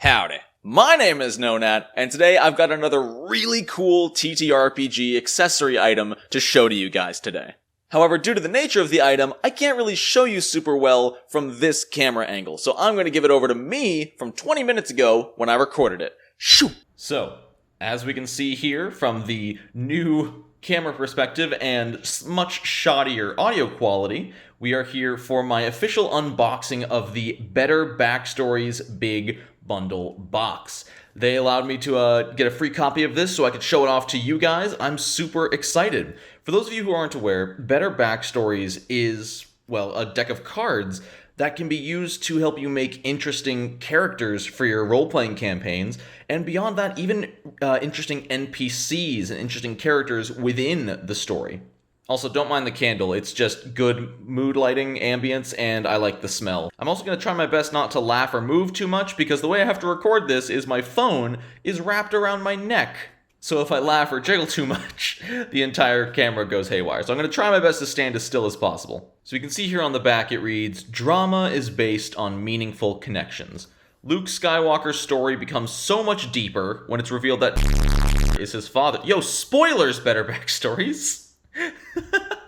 Howdy. My name is Nonat, and today I've got another really cool TTRPG accessory item to show to you guys today. However, due to the nature of the item, I can't really show you super well from this camera angle, so I'm going to give it over to me from 20 minutes ago when I recorded it. Shoo! So, as we can see here from the new camera perspective and much shoddier audio quality, we are here for my official unboxing of the Better Backstories Big Bundle box. They allowed me to get a free copy of this so I could show it off to you guys. I'm super excited. For those of you who aren't aware, Better Backstories is, well, a deck of cards that can be used to help you make interesting characters for your role-playing campaigns, and beyond that, even interesting NPCs and interesting characters within the story. Also, don't mind the candle, it's just good mood lighting, ambience, and I like the smell. I'm also going to try my best not to laugh or move too much, because the way I have to record this is my phone is wrapped around my neck. So if I laugh or jiggle too much, the entire camera goes haywire. So I'm going to try my best to stand as still as possible. So you can see here on the back it reads, "Drama is based on meaningful connections. Luke Skywalker's story becomes so much deeper when it's revealed that is his father." Yo, spoilers, Better Backstories!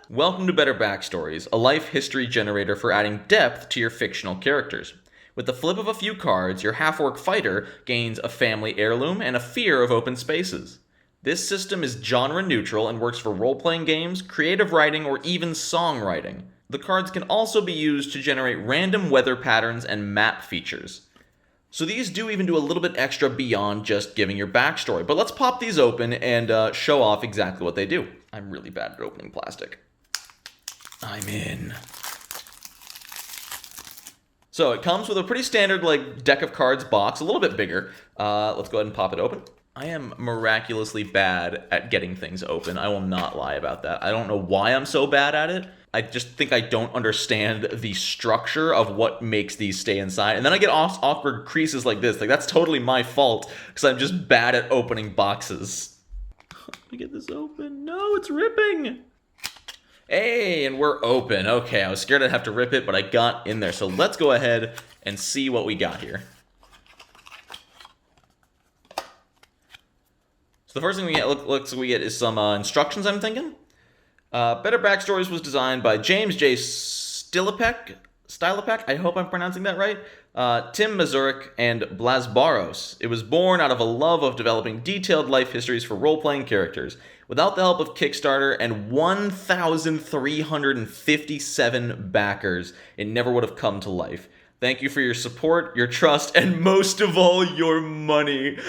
Welcome to Better Backstories, a life history generator for adding depth to your fictional characters. With the flip of a few cards, your half-orc fighter gains a family heirloom and a fear of open spaces. This system is genre neutral and works for role-playing games, creative writing, or even songwriting. The cards can also be used to generate random weather patterns and map features. So these do even do a little bit extra beyond just giving your backstory. But let's pop these open and show off exactly what they do. I'm really bad at opening plastic. I'm in. So it comes with a pretty standard deck of cards box, a little bit bigger. Let's go ahead and pop it open. I am miraculously bad at getting things open. I will not lie about that. I don't know why I'm so bad at it. I just think I don't understand the structure of what makes these stay inside. And then I get awkward creases like this. That's totally my fault because I'm just bad at opening boxes. Let me get this open. No, it's ripping. Hey, and we're open. Okay, I was scared I'd have to rip it, but I got in there. So let's go ahead and see what we got here. So the first thing we get is some instructions, I'm thinking. Better Backstories was designed by James J. Stylopek. I hope I'm pronouncing that right. Tim Mazurik and Blas Baros. It was born out of a love of developing detailed life histories for role-playing characters. Without the help of Kickstarter and 1,357 backers, it never would have come to life. Thank you for your support, your trust, and most of all, your money.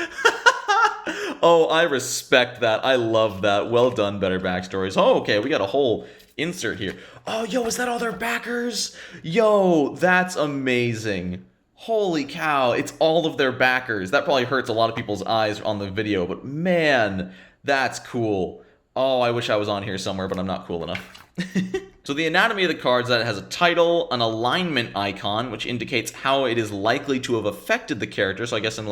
Oh, I respect that. I love that. Well done, Better Backstories. Oh, okay, we got a whole insert here. Oh, yo, is that all their backers? Yo, that's amazing. Holy cow, it's all of their backers. That probably hurts a lot of people's eyes on the video, but man, that's cool. Oh, I wish I was on here somewhere, but I'm not cool enough. So the anatomy of the cards, that has a title, an alignment icon, which indicates how it is likely to have affected the character. So I guess in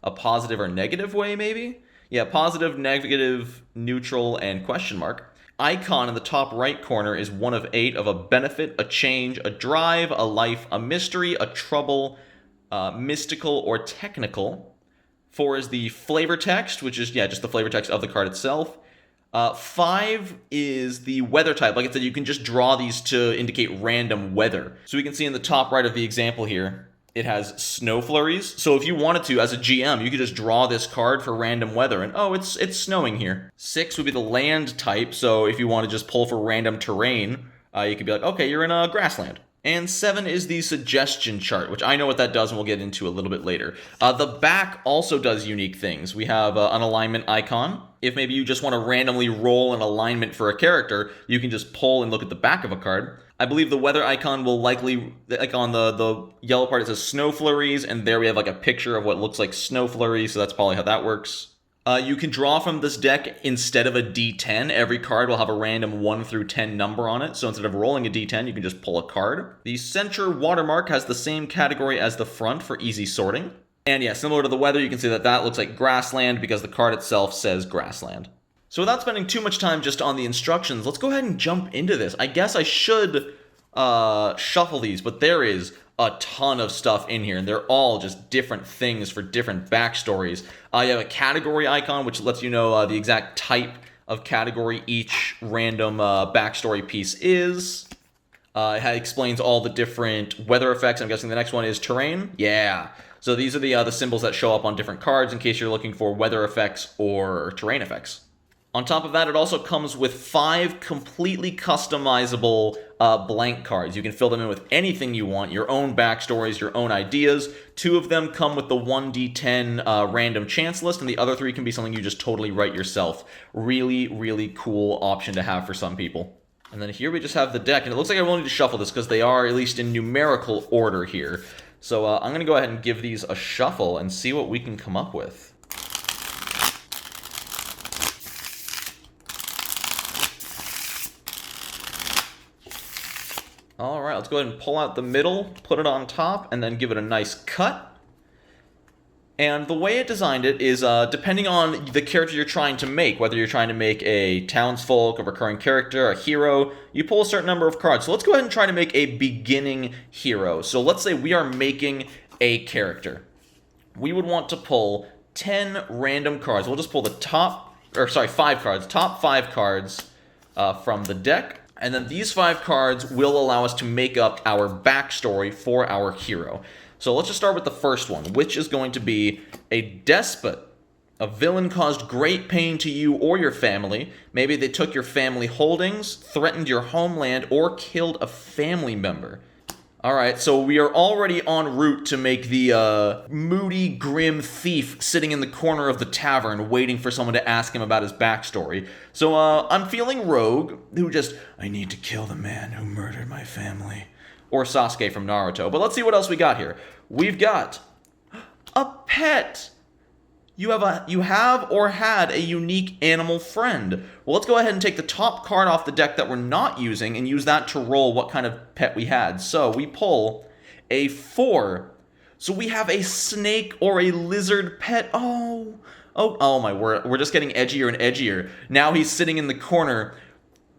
a positive or negative way, maybe? Yeah, positive, negative, neutral, and question mark. Icon in the top right corner is one of 8 of a benefit, a change, a drive, a life, a mystery, a trouble, mystical, or technical. 4 is the flavor text, which is, just the flavor text of the card itself. 5 is the weather type. Like I said, you can just draw these to indicate random weather. So we can see in the top right of the example here, it has snow flurries. So if you wanted to, as a GM, you could just draw this card for random weather. And oh, it's snowing here. 6 would be the land type. So if you want to just pull for random terrain, you could be like, okay, you're in a grassland. And 7 is the suggestion chart, which I know what that does and we'll get into a little bit later. The back also does unique things. We have an alignment icon. If maybe you just want to randomly roll an alignment for a character, you can just pull and look at the back of a card. I believe the weather icon will likely, on the yellow part, it says snow flurries, and there we have a picture of what looks like snow flurries, so that's probably how that works. You can draw from this deck instead of a D10. Every card will have a random 1 through 10 number on it, so instead of rolling a D10, you can just pull a card. The center watermark has the same category as the front for easy sorting. And yeah, similar to the weather, you can see that looks like grassland because the card itself says grassland. So without spending too much time just on the instructions, let's go ahead and jump into this. I guess I should shuffle these, but there is a ton of stuff in here, and they're all just different things for different backstories. You have a category icon, which lets you know the exact type of category each random backstory piece is. It explains all the different weather effects. I'm guessing the next one is terrain. Yeah. So these are the symbols that show up on different cards in case you're looking for weather effects or terrain effects. On top of that, it also comes with 5 completely customizable blank cards. You can fill them in with anything you want, your own backstories, your own ideas. 2 of them come with the 1d10 random chance list, and the other 3 can be something you just totally write yourself. Really, really cool option to have for some people. And then here we just have the deck, and it looks like I will need to shuffle this because they are at least in numerical order here. So I'm going to go ahead and give these a shuffle and see what we can come up with. Alright, let's go ahead and pull out the middle, put it on top, and then give it a nice cut. And the way it designed it is, depending on the character you're trying to make, whether you're trying to make a townsfolk, a recurring character, a hero, you pull a certain number of cards. So let's go ahead and try to make a beginning hero. So let's say we are making a character. We would want to pull 10 random cards. We'll just pull the top 5 cards, top 5 cards from the deck. And then these 5 cards will allow us to make up our backstory for our hero. So let's just start with the first one, which is going to be a despot. A villain caused great pain to you or your family. Maybe they took your family holdings, threatened your homeland, or killed a family member. Alright, so we are already en route to make the moody, grim thief sitting in the corner of the tavern waiting for someone to ask him about his backstory. So I'm feeling Rogue, who just, I need to kill the man who murdered my family. Or Sasuke from Naruto. But let's see what else we got here. We've got a pet. You have or had a unique animal friend. Well, let's go ahead and take the top card off the deck that we're not using and use that to roll what kind of pet we had. So we pull a 4. So we have a snake or a lizard pet. Oh my word. We're just getting edgier and edgier. Now he's sitting in the corner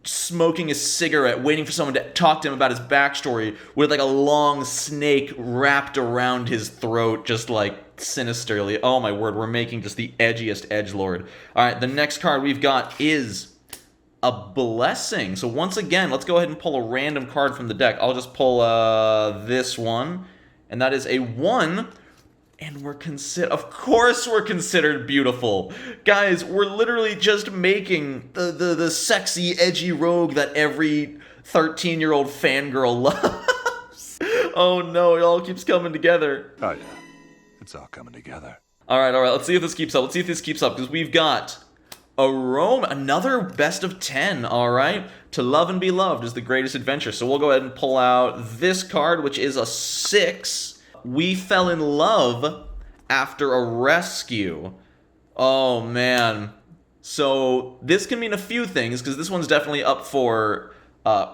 smoking a cigarette, waiting for someone to talk to him about his backstory with like a long snake wrapped around his throat, just like sinisterly. Oh my word, we're making just the edgiest edgelord. Alright, the next card we've got is a blessing. So once again, let's go ahead and pull a random card from the deck. I'll just pull this one, and that is a 1. And of course we're considered beautiful. Guys, we're literally just making the sexy, edgy rogue that every 13-year-old fangirl loves. Oh no, it all keeps coming together. Oh yeah, it's all coming together. Alright, let's see if this keeps up. Because we've got another best of 10, alright? To love and be loved is the greatest adventure. So we'll go ahead and pull out this card, which is a 6. We fell in love after a rescue. Oh, man. So this can mean a few things, because this one's definitely up for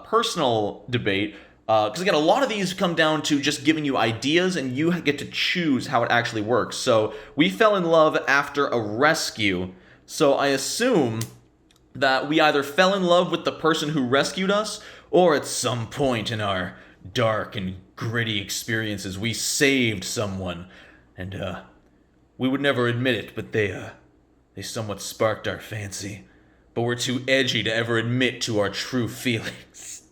personal debate. Because, again, a lot of these come down to just giving you ideas, and you get to choose how it actually works. So we fell in love after a rescue. So I assume that we either fell in love with the person who rescued us, or at some point in our dark and gritty experiences, we saved someone, and we would never admit it, but they somewhat sparked our fancy, but we're too edgy to ever admit to our true feelings.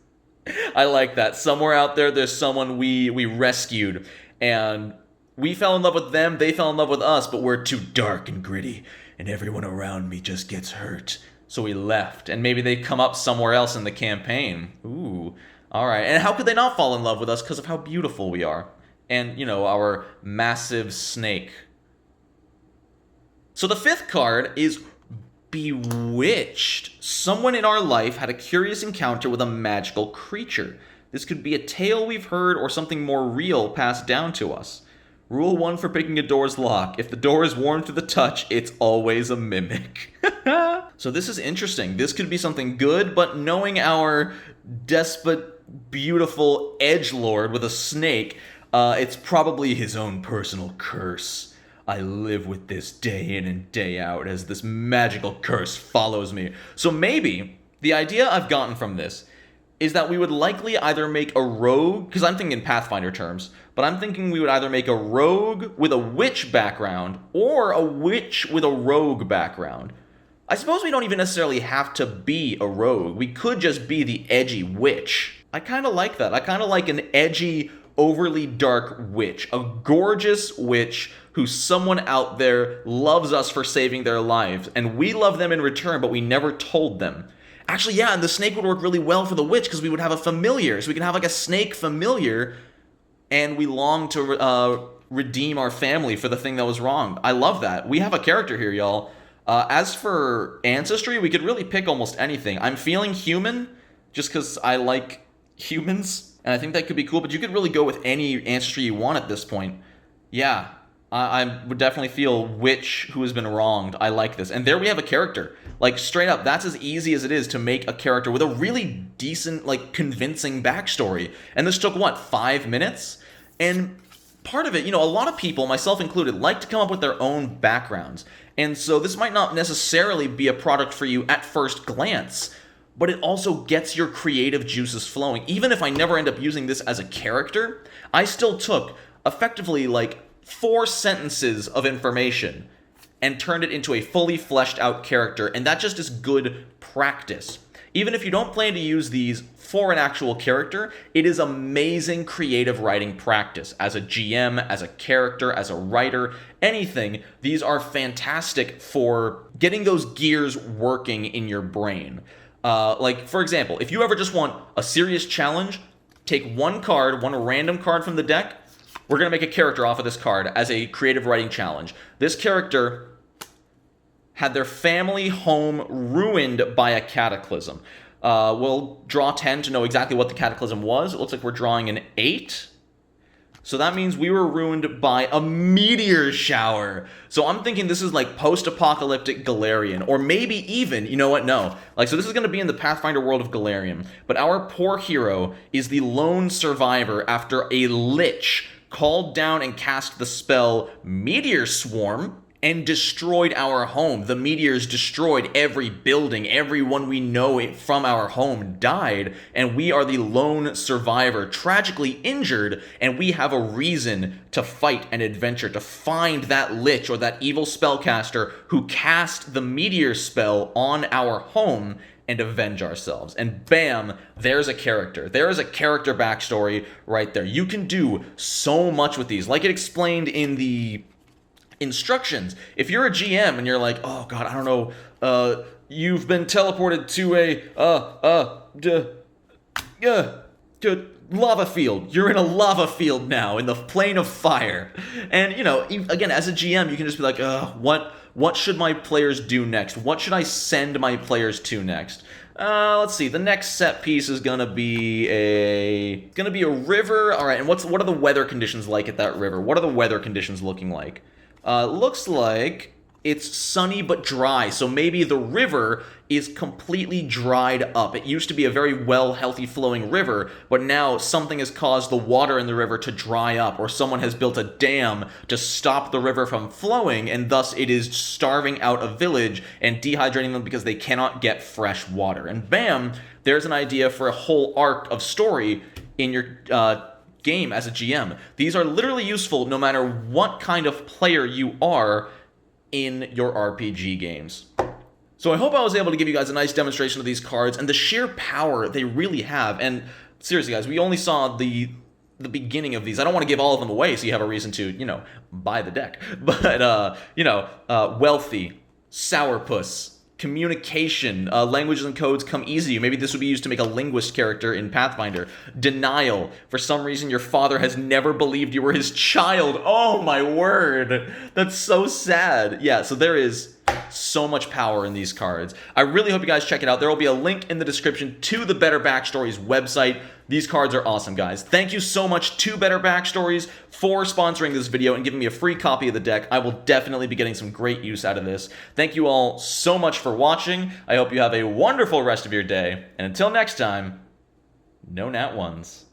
I like that. Somewhere out there's someone we rescued, and we fell in love with them, they fell in love with us, but we're too dark and gritty, and everyone around me just gets hurt, so we left, and maybe they come up somewhere else in the campaign. Ooh. Alright, and how could they not fall in love with us? Because of how beautiful we are. And, our massive snake. So the 5th card is Bewitched. Someone in our life had a curious encounter with a magical creature. This could be a tale we've heard or something more real passed down to us. Rule 1 for picking a door's lock. If the door is warm to the touch, it's always a mimic. So this is interesting. This could be something good, but knowing our despot, beautiful edgelord with a snake, it's probably his own personal curse. I live with this day in and day out as this magical curse follows me. So maybe the idea I've gotten from this is that we would likely either make a rogue, because I'm thinking in Pathfinder terms, but I'm thinking we would either make a rogue with a witch background or a witch with a rogue background. I suppose we don't even necessarily have to be a rogue. We could just be the edgy witch. I kind of like that. I kind of like an edgy, overly dark witch. A gorgeous witch who someone out there loves us for saving their lives. And we love them in return, but we never told them. Actually, yeah, and the snake would work really well for the witch because we would have a familiar. So we can have like a snake familiar, and we long to redeem our family for the thing that was wrong. I love that. We have a character here, y'all. As for ancestry, we could really pick almost anything. I'm feeling human just because I like humans, and I think that could be cool, but you could really go with any ancestry you want at this point. Yeah, I would definitely feel witch who has been wronged. I like this. And there we have a character. Like, straight up, that's as easy as it is to make a character with a really decent, like, convincing backstory. And this took, what, 5 minutes? And part of it, a lot of people, myself included, like to come up with their own backgrounds. And so this might not necessarily be a product for you at first glance, but it also gets your creative juices flowing. Even if I never end up using this as a character, I still took effectively like 4 sentences of information and turned it into a fully fleshed out character, and that just is good practice. Even if you don't plan to use these for an actual character, it is amazing creative writing practice. As a GM, as a character, as a writer, anything, these are fantastic for getting those gears working in your brain. Like, for example, if you ever just want a serious challenge, take one random card from the deck. We're going to make a character off of this card as a creative writing challenge. This character had their family home ruined by a cataclysm. We'll draw 10 to know exactly what the cataclysm was. It looks like we're drawing an 8. So that means we were ruined by a meteor shower. So I'm thinking this is like post-apocalyptic Golarion, or maybe even, you know what, no. So this is going to be in the Pathfinder world of Golarion, but our poor hero is the lone survivor after a lich called down and cast the spell Meteor Swarm and destroyed our home. The meteors destroyed every building. Everyone we know from our home died, and we are the lone survivor, tragically injured, and we have a reason to fight and adventure, to find that lich or that evil spellcaster who cast the meteor spell on our home and avenge ourselves. And bam, there's a character. There is a character backstory right there. You can do so much with these. Like it explained in the instructions. If you're a GM and you're like, oh god, I don't know, you've been teleported to a lava field. You're in a lava field now, in the plane of fire. And, again, as a GM, you can just be like, what should my players do next? What should I send my players to next? Let's see. The next set piece is gonna be a river. All right. And what are the weather conditions like at that river? What are the weather conditions looking like? Looks like it's sunny but dry, so maybe the river is completely dried up. It used to be a very healthy flowing river, but now something has caused the water in the river to dry up, or someone has built a dam to stop the river from flowing, and thus it is starving out a village and dehydrating them because they cannot get fresh water. And bam, there's an idea for a whole arc of story in your game as a GM. These are literally useful no matter what kind of player you are in your RPG games. So I hope I was able to give you guys a nice demonstration of these cards and the sheer power they really have. And seriously, guys, we only saw the beginning of these. I don't want to give all of them away so you have a reason to, buy the deck. But, wealthy, sourpuss, communication, languages and codes come easy to you. Maybe this would be used to make a linguist character in Pathfinder. Denial. For some reason, your father has never believed you were his child. Oh my word. That's so sad. Yeah, so there is so much power in these cards. I really hope you guys check it out. There will be a link in the description to the Better Backstories website. These cards are awesome, guys. Thank you so much to Better Backstories for sponsoring this video and giving me a free copy of the deck. I will definitely be getting some great use out of this. Thank you all so much for watching. I hope you have a wonderful rest of your day. And until next time, no nat ones.